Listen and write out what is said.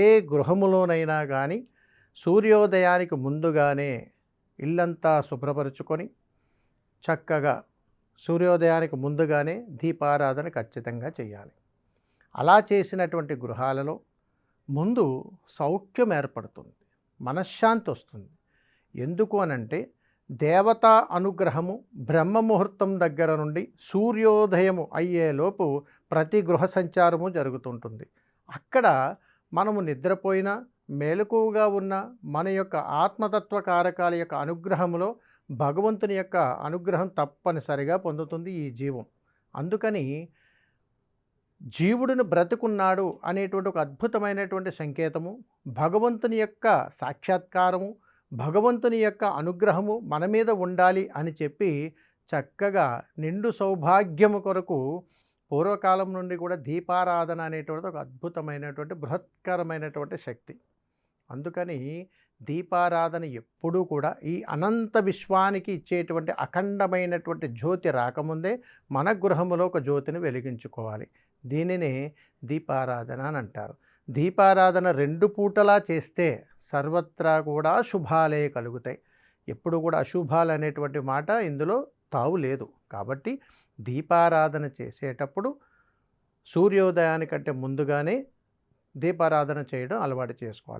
ఏ గృహములోనైనా కానీ సూర్యోదయానికి ముందుగానే ఇల్లంతా శుభ్రపరుచుకొని చక్కగా సూర్యోదయానికి ముందుగానే దీపారాధన ఖచ్చితంగా చేయాలి. అలా చేసినటువంటి గృహాలలో ముందు సౌఖ్యం ఏర్పడుతుంది, మనశ్శాంతి వస్తుంది. ఎందుకు అనంటే దేవతా అనుగ్రహము బ్రహ్మ ముహూర్తం దగ్గర నుండి సూర్యోదయము అయ్యేలోపు ప్రతి గృహ సంచారము జరుగుతుంటుంది. అక్కడ మనము నిద్రపోయినా మెలకువగా ఉన్న మన యొక్క ఆత్మతత్వ కారకాల యొక్క అనుగ్రహములో భగవంతుని యొక్క అనుగ్రహం తప్పనిసరిగా పొందుతుంది ఈ జీవం. అందుకని జీవుడిని బ్రతుకున్నాడు అనేటువంటి ఒక అద్భుతమైనటువంటి సంకేతము, భగవంతుని యొక్క సాక్షాత్కారము, భగవంతుని యొక్క అనుగ్రహము మన మీద ఉండాలి అని చెప్పి చక్కగా నిండు సౌభాగ్యము కొరకు పూర్వకాలం నుండి కూడా దీపారాధన అనేటువంటిది ఒక అద్భుతమైనటువంటి బృహత్కరమైనటువంటి శక్తి. అందుకని దీపారాధన ఎప్పుడూ కూడా ఈ అనంత విశ్వానికి ఇచ్చేటువంటి అఖండమైనటువంటి జ్యోతి రాకముందే మన గృహములో ఒక జ్యోతిని వెలిగించుకోవాలి. దీనినే దీపారాధన అని అంటారు. దీపారాధన 2 పూటలా చేస్తే సర్వత్రా కూడా శుభాలే కలుగుతాయి. ఎప్పుడు కూడా అశుభాలు అనేటువంటి మాట ఇందులో తావు లేదు. కాబట్టి దీపారాధన చేసేటప్పుడు సూర్యోదయానికంటే ముందుగానే దీపారాధన చేయడం అలవాటు చేసుకోవాలి.